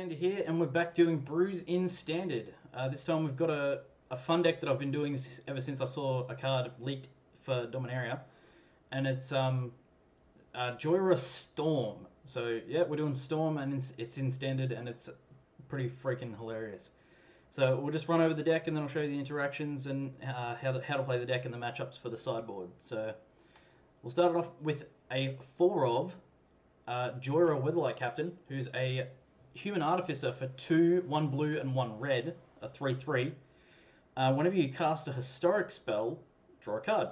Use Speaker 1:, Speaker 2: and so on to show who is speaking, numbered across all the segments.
Speaker 1: Zander here, and we're back doing brews in Standard. This time we've got a fun deck that I've been doing ever since I saw a card leaked for Dominaria, and it's Jhoira Storm. So yeah, we're doing Storm, and it's in Standard, and it's pretty freaking hilarious. So we'll just run over the deck, and then I'll show you the interactions and how to play the deck and the matchups for the sideboard. So we'll start it off with a 4 of Jhoira Weatherlight Captain, who's a human artificer for 2, 1 blue and 1 red, a 3/3. Whenever you cast a historic spell, draw a card.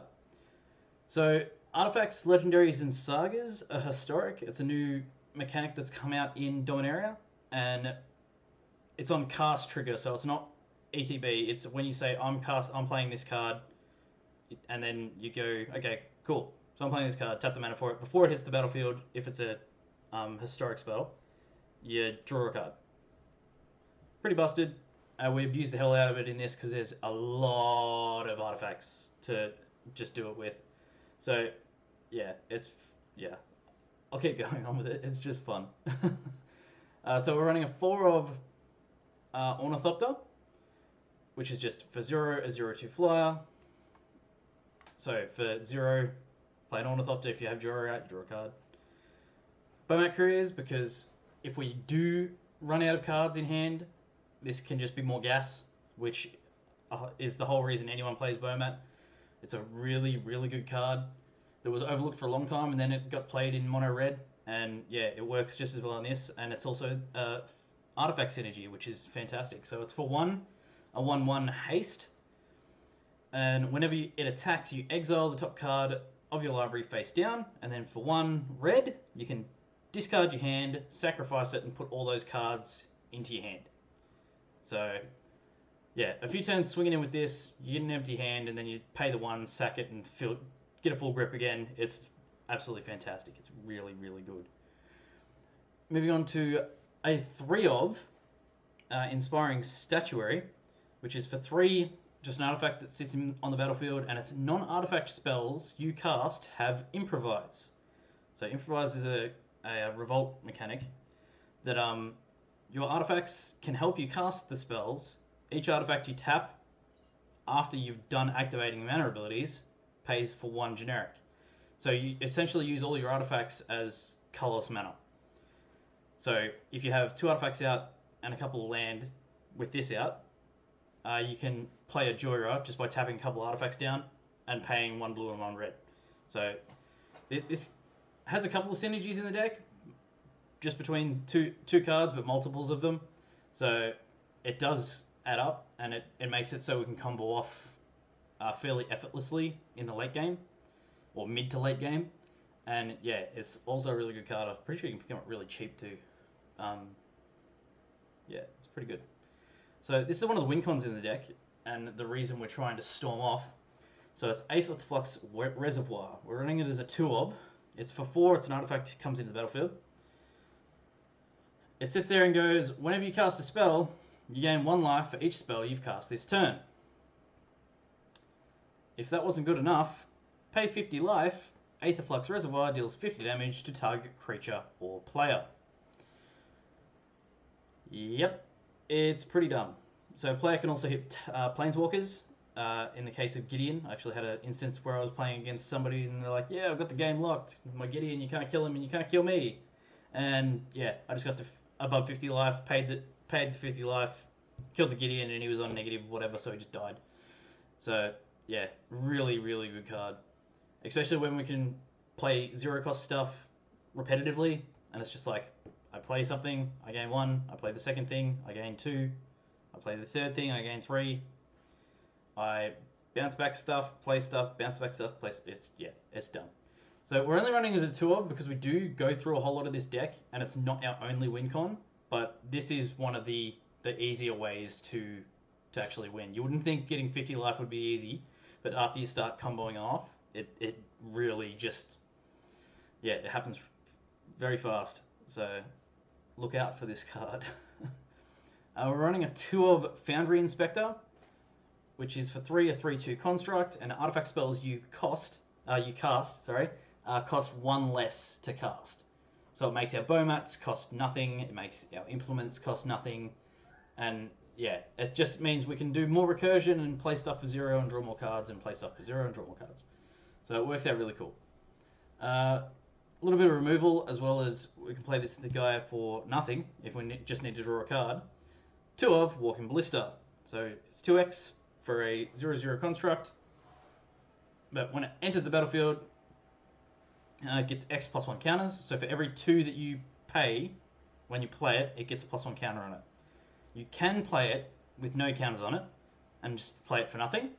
Speaker 1: So artifacts, legendaries, and sagas are historic. It's a new mechanic that's come out in Dominaria, and it's on cast trigger, so it's not ETB. It's when you say I'm playing this card, and then you go, okay, cool. So I'm playing this card, tap the mana for it. Before it hits the battlefield, if it's a historic spell, you draw a card. Pretty busted. We abuse the hell out of it in this because there's a lot of artifacts to just do it with. So, yeah, I'll keep going on with it. It's just fun. So we're running a 4 of Ornithopter, which is just for 0, a 0/2 flyer. So for 0, play an Ornithopter. If you have Jhoira out, you draw a card. Bomat Couriers, because if we do run out of cards in hand, this can just be more gas, which is the whole reason anyone plays Bomat. It's a really, really good card that was overlooked for a long time, and then it got played in mono red, and yeah, it works just as well on this, and it's also artifact synergy, which is fantastic. So it's for 1, a 1/1 haste, and whenever it attacks, you exile the top card of your library face down, and then for 1 red, you can discard your hand, sacrifice it, and put all those cards into your hand. So, yeah, a few turns swinging in with this, you get an empty hand, and then you pay the 1, sack it, and get a full grip again. It's absolutely fantastic. It's really, really good. Moving on to a 3 of Inspiring Statuary, which is for 3, just an artifact that sits on the battlefield, and its non-artifact spells you cast have Improvise. So Improvise is a revolt mechanic that your artifacts can help you cast the spells. Each artifact you tap after you've done activating mana abilities pays for 1 generic. So you essentially use all your artifacts as colorless mana. So if you have 2 artifacts out and a couple of land with this out, you can play a Jhoira just by tapping a couple of artifacts down and paying 1 blue and 1 red. So this has a couple of synergies in the deck, just between two cards, but multiples of them. So it does add up, and it makes it so we can combo off fairly effortlessly in the late game, or mid to late game. And yeah, it's also a really good card. I'm pretty sure you can pick them up really cheap too. Yeah, it's pretty good. So this is one of the win cons in the deck, and the reason we're trying to storm off. So it's Aether Flux Reservoir. We're running it as a 2 of. It's for 4, it's an artifact that comes into the battlefield. It sits there and goes, whenever you cast a spell, you gain 1 life for each spell you've cast this turn. If that wasn't good enough, pay 50 life, Aether Flux Reservoir deals 50 damage to target creature or player. Yep, it's pretty dumb. So player can also hit Planeswalkers. In the case of Gideon, I actually had an instance where I was playing against somebody and they're like, yeah, I've got the game locked. My Gideon, you can't kill him and you can't kill me. And yeah, I just got to above 50 life, paid the 50 life, killed the Gideon, and he was on negative whatever, so he just died. So yeah, really, really good card. Especially when we can play 0 cost stuff repetitively, and it's just like, I play something, I gain 1, I play the second thing, I gain 2, I play the third thing, I gain 3, I bounce back stuff, play stuff, bounce back stuff, play. It's done. So we're only running as a 2 of because we do go through a whole lot of this deck, and it's not our only win con, but this is one of the easier ways to actually win. You wouldn't think getting 50 life would be easy, but after you start comboing off, it really just, yeah, it happens very fast. So look out for this card. We're running a 2 of Foundry Inspector, which is for 3, a 3/2 construct, and artifact spells you cast, cost 1 less to cast. So it makes our bow mats cost nothing. It makes our implements cost nothing. And yeah, it just means we can do more recursion and play stuff for 0 and draw more cards and play stuff for 0 and draw more cards. So it works out really cool. A little bit of removal, as well as we can play this the guy for nothing if we just need to draw a card. 2 of Walking Ballista. So it's 2x for a 0/0 construct. But when it enters the battlefield, it gets X +1 counters. So for every 2 that you pay when you play it, it gets a +1 counter on it. You can play it with no counters on it and just play it for nothing.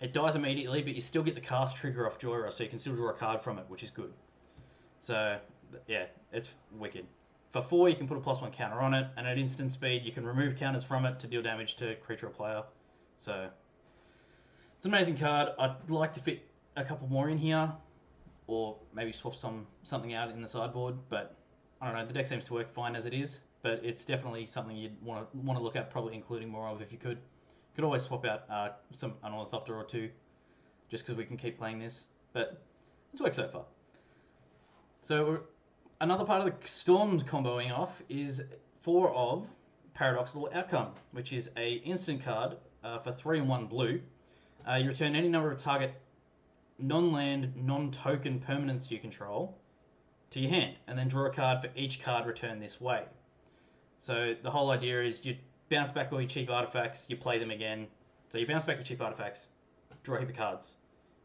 Speaker 1: It dies immediately, but you still get the cast trigger off Jhoira, so you can still draw a card from it, which is good. So, yeah, it's wicked. For 4, you can put a +1 counter on it, and at instant speed, you can remove counters from it to deal damage to creature or player. So, it's an amazing card. I'd like to fit a couple more in here, or maybe swap something out in the sideboard, but I don't know, the deck seems to work fine as it is, but it's definitely something you'd want to look at, probably including more of if you could. Could always swap out an Ornithopter or 2, just because we can keep playing this, but it's worked so far. So another part of the Storm comboing off is 4 of Paradoxical Outcome, which is a instant card for 3 and 1 blue. You return any number of target non-land, non-token permanents you control to your hand, and then draw a card for each card returned this way. So the whole idea is you bounce back all your cheap artifacts, you play them again. So you bounce back your cheap artifacts, draw a heap of cards.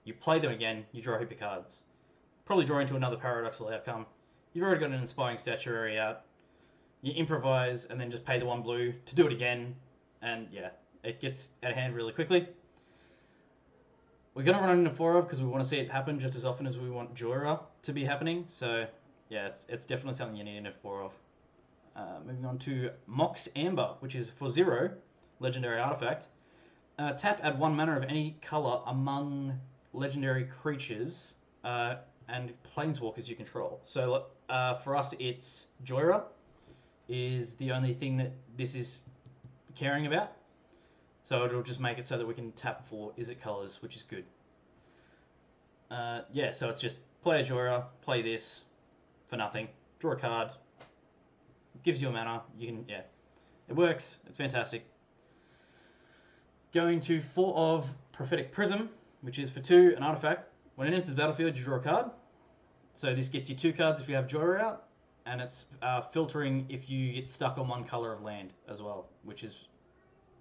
Speaker 1: You play them again, you draw a heap of cards. Probably draw into another Paradoxical Outcome. You've already got an Inspiring Statuary out. You improvise and then just pay the 1 blue to do it again. And yeah, it gets out of hand really quickly. We're going to run into 4 of because we want to see it happen just as often as we want Jhoira to be happening. So yeah, it's definitely something you need into 4 of. Moving on to Mox Amber, which is for 0, legendary artifact. Tap, add 1 mana of any color among legendary creatures and planeswalkers you control. So for us, it's Jhoira is the only thing that this is caring about. So it'll just make it so that we can tap for Izzet colors, which is good. Yeah, so it's just play a Jhoira, play this for nothing, draw a card, gives you a mana. You can, yeah, it works. It's fantastic. Going to 4 of Prophetic Prism, which is for 2, an artifact. When it enters the battlefield, you draw a card. So this gets you 2 cards if you have Jhoira out, and it's filtering if you get stuck on 1 color of land as well, which is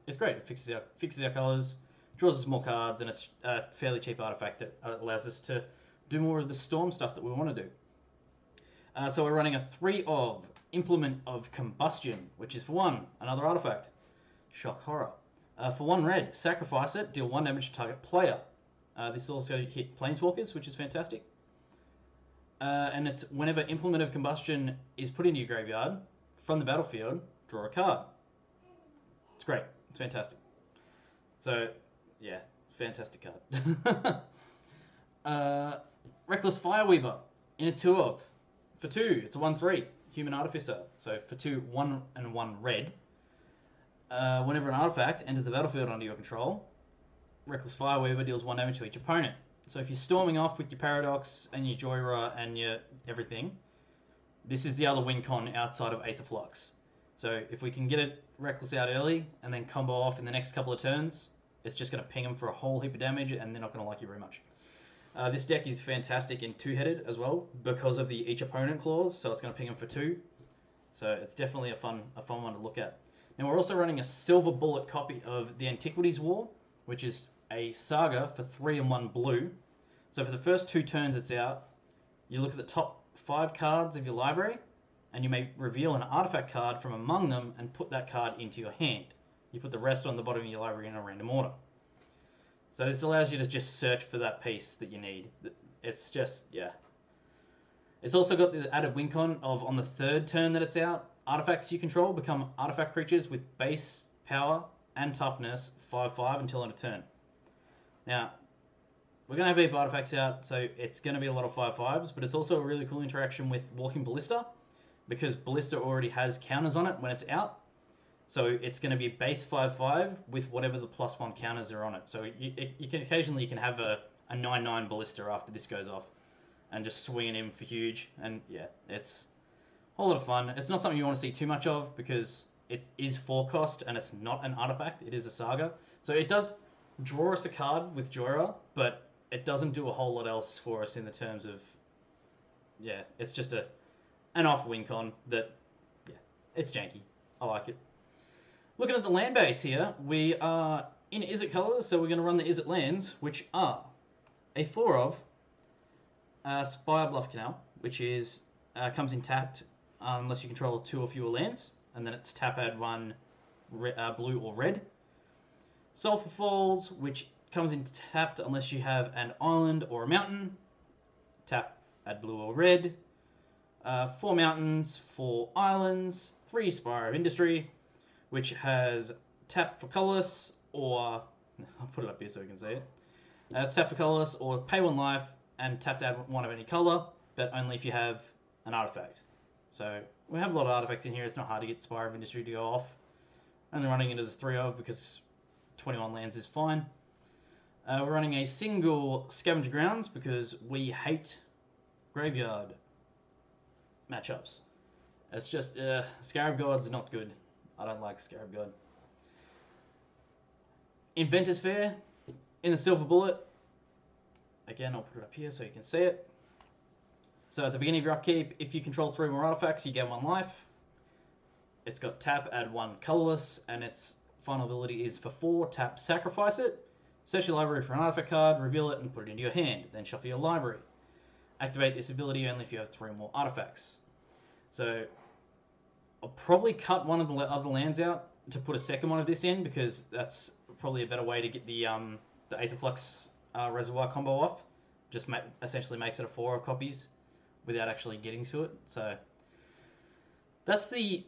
Speaker 1: it's great. It fixes our colors, draws us more cards, and it's a fairly cheap artifact that allows us to do more of the Storm stuff that we want to do. So we're running a 3 of Implement of Combustion, which is for 1, another artifact. Shock Horror. For 1 red, sacrifice it, deal 1 damage to target player. This also hit Planeswalkers, which is fantastic. And it's whenever Implement of Combustion is put into your graveyard, from the battlefield, draw a card. It's great. It's fantastic. So, yeah, fantastic card. Reckless Fireweaver, in a 2 of. For 2, it's a 1/3, Human Artificer. So for 2, 1 and 1 red. Whenever an artifact enters the battlefield under your control, Reckless Fireweaver deals 1 damage to each opponent. So if you're storming off with your Paradox and your Jhoira and your everything, this is the other win con outside of Aether Flux. So if we can get it Reckless out early and then combo off in the next couple of turns, it's just going to ping them for a whole heap of damage and they're not going to like you very much. This deck is fantastic in 2-headed as well because of the each opponent clause, so it's going to ping them for 2. So it's definitely a fun one to look at. Now we're also running a silver bullet copy of the Antiquities War, which is a saga for 3 and 1 blue. So for the first 2 turns it's out, you look at the top 5 cards of your library, and you may reveal an artifact card from among them and put that card into your hand. You put the rest on the bottom of your library in a random order. So this allows you to just search for that piece that you need. It's just, yeah. It's also got the added win con of on the 3rd turn that it's out, artifacts you control become artifact creatures with base power and toughness 5/5 until end of turn. Now, we're going to have heap artifacts out, so it's going to be a lot of 5/5s, but it's also a really cool interaction with Walking Ballista, because Ballista already has counters on it when it's out. So it's going to be base 5/5 with whatever the +1 counters are on it. So you can occasionally have a 9/9 Ballista after this goes off and just swing it in for huge. And yeah, it's Whole lot of fun. It's not something you want to see too much of because it is 4 cost and it's not an artifact. It is a saga. So it does draw us a card with Jhoira, but it doesn't do a whole lot else for us in the terms of, yeah, it's just an off win con that, yeah, it's janky. I like it. Looking at the land base here, we are in Izzet colors, so we're going to run the Izzet lands, which are a 4 of Spire Bluff Canal, which is comes in tapped unless you control 2 or fewer lands, and then it's tap add 1 blue or red. Sulphur Falls, which comes in tapped unless you have an island or a mountain, tap add blue or red. 4 mountains, 4 islands, 3 Spire of Industry, which has tap for colorless, or I'll put it up here so you can see it. It's tap for colorless, or pay 1 life and tap to add 1 of any color, but only if you have an artifact. So we have a lot of artifacts in here. It's not hard to get Spire of Industry to go off. Only running it as 3 of because 21 lands is fine. We're running a single Scavenger Grounds because we hate graveyard matchups. It's just Scarab God's not good. I don't like Scarab God. Inventor's Fair in the Silver Bullet. Again, I'll put it up here so you can see it. So at the beginning of your upkeep, if you control 3 more artifacts, you get 1 life. It's got tap, add 1 colorless, and its final ability is for 4, tap, sacrifice it. Search your library for an artifact card, reveal it, and put it into your hand. Then shuffle your library. Activate this ability only if you have 3 more artifacts. So I'll probably cut one of the other lands out to put a second one of this in because that's probably a better way to get the Aetherflux Reservoir combo off. Just essentially makes it a 4 of copies without actually getting to it. So that's the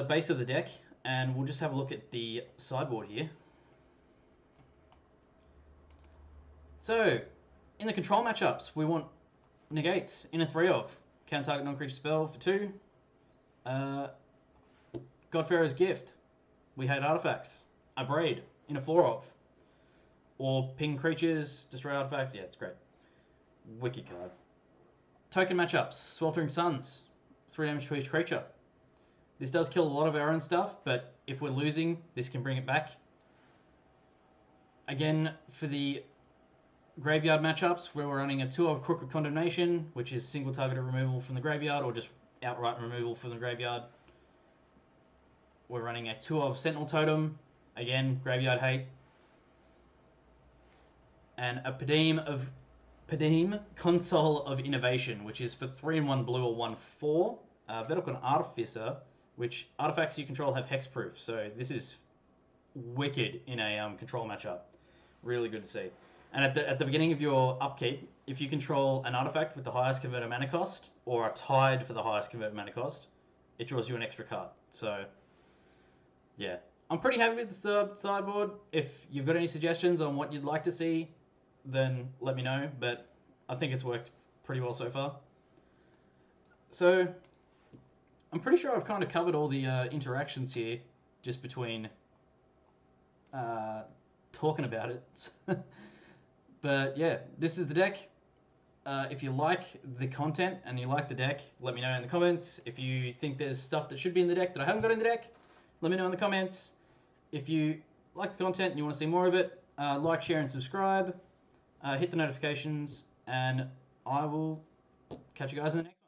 Speaker 1: base of the deck, and we'll just have a look at the sideboard here. So in the control matchups, we want negates in a 3 of. Counter target non-creature spell for 2. Godpharaoh's Gift. We hate artifacts. A Braid in a 4 of. Or ping creatures, destroy artifacts. Yeah, it's great. Wicked card. Token matchups. Sweltering Suns. 3 damage to each creature. This does kill a lot of our own stuff, but if we're losing, this can bring it back. Again, for the graveyard matchups, where we're running a 2 of Crooked Condemnation, which is single targeted removal from the graveyard, or just outright removal from the graveyard. We're running a 2 of Sentinel Totem, again, graveyard hate. And a Padeem Console of Innovation, which is for 3 and 1 blue or 1/4. Vedalken Artificer, which artifacts you control have hexproof. So this is wicked in a control matchup. Really good to see. And at the beginning of your upkeep, if you control an artifact with the highest converted mana cost, or are tied for the highest converted mana cost, it draws you an extra card. So, yeah. I'm pretty happy with the sideboard. If you've got any suggestions on what you'd like to see, then let me know. But I think it's worked pretty well so far. So, I'm pretty sure I've kind of covered all the interactions here, just between talking about it. But yeah, this is the deck. If you like the content and you like the deck, let me know in the comments. If you think there's stuff that should be in the deck that I haven't got in the deck, let me know in the comments. If you like the content and you want to see more of it, like, share, and subscribe. Hit the notifications, and I will catch you guys in the next